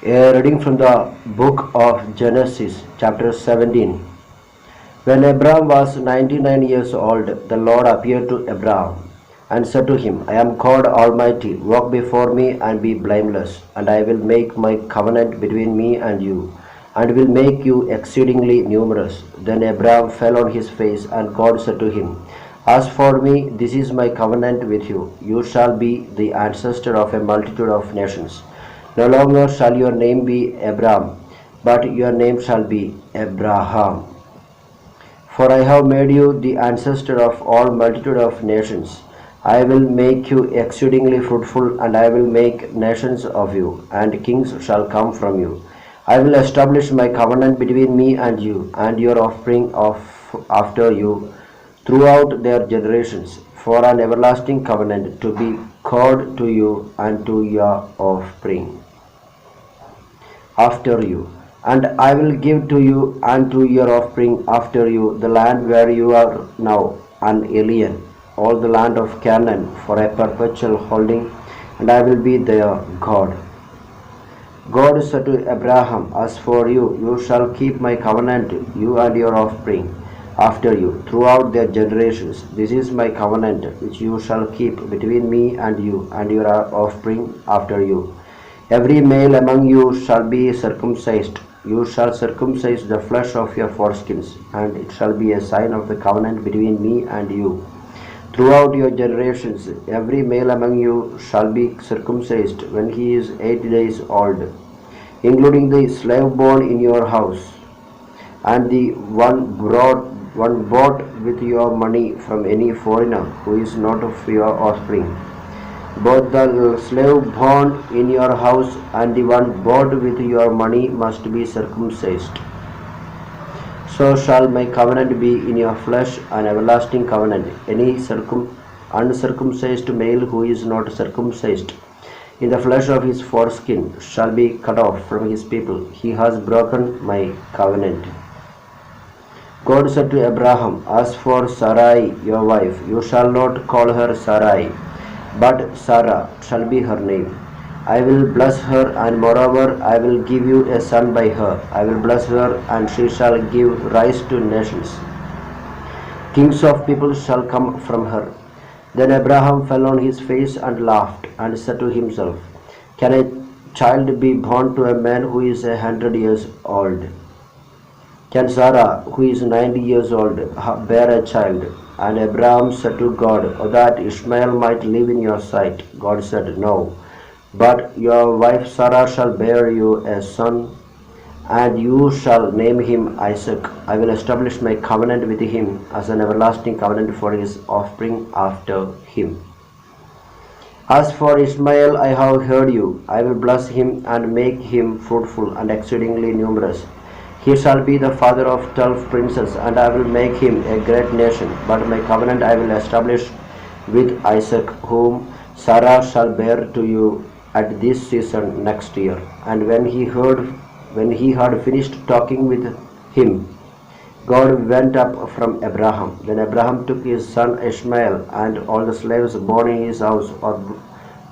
A reading from the book of Genesis, chapter 17. When Abraham was 99 years old, the Lord appeared to Abraham and said to him, I am God Almighty, walk before me and be blameless, and I will make my covenant between me and you, and will make you exceedingly numerous. Then Abraham fell on his face, and God said to him, As for me, this is my covenant with you. You shall be the ancestor of a multitude of nations. No longer shall your name be Abram, but your name shall be Abraham. For I have made you the ancestor of all multitude of nations. I will make you exceedingly fruitful, and I will make nations of you, and kings shall come from you. I will establish my covenant between me and you, and your offspring of after you, throughout their generations, for an everlasting covenant to be called to you and to your offspring after you. And I will give to you and to your offspring after you the land where you are now an alien, all the land of Canaan, for a perpetual holding, and I will be their God. God said to Abraham, As for you, you shall keep my covenant, you and your offspring after you, throughout their generations. This is my covenant which you shall keep between me and you and your offspring after you. Every male among you shall be circumcised. You shall circumcise the flesh of your foreskins, and it shall be a sign of the covenant between me and you. Throughout your generations, every male among you shall be circumcised when he is 8 days old, including the slave born in your house, and the one bought with your money from any foreigner who is not of your offspring. Both the slave born in your house and the one bought with your money must be circumcised. So shall my covenant be in your flesh, an everlasting covenant. Any uncircumcised male who is not circumcised in the flesh of his foreskin shall be cut off from his people. He has broken my covenant. God said to Abraham, As for Sarai, your wife, you shall not call her Sarai, but Sarah shall be her name. I will bless her, and moreover I will give you a son by her. I will bless her, and she shall give rise to nations. Kings of people shall come from her. Then Abraham fell on his face and laughed, and said to himself, Can a child be born to a man who is 100 years old? Can Sarah, who is 90 years old, bear a child? And Abraham said to God, O that Ishmael might live in your sight. God said, No, but your wife Sarah shall bear you a son, and you shall name him Isaac. I will establish my covenant with him as an everlasting covenant for his offspring after him. As for Ishmael, I have heard you. I will bless him and make him fruitful and exceedingly numerous. He shall be the father of 12 princes, and I will make him a great nation. But my covenant I will establish with Isaac, whom Sarah shall bear to you at this season next year. And when he had finished talking with him, God went up from Abraham. Then Abraham took his son Ishmael and all the slaves born in his house or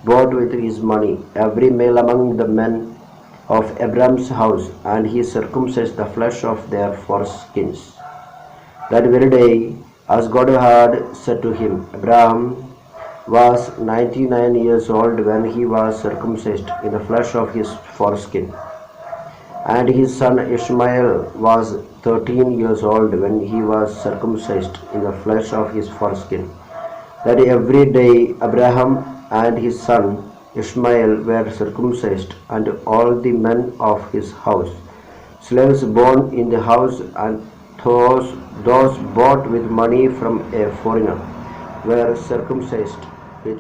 bought with his money, every male among the men of Abraham's house, and he circumcised the flesh of their foreskins. That very day, as God had said to him, Abraham was 99 years old when he was circumcised in the flesh of his foreskin, and his son Ishmael was 13 years old when he was circumcised in the flesh of his foreskin. That every day Abraham and his son Ishmael were circumcised, and all the men of his house, slaves born in the house, and those bought with money from a foreigner, were circumcised with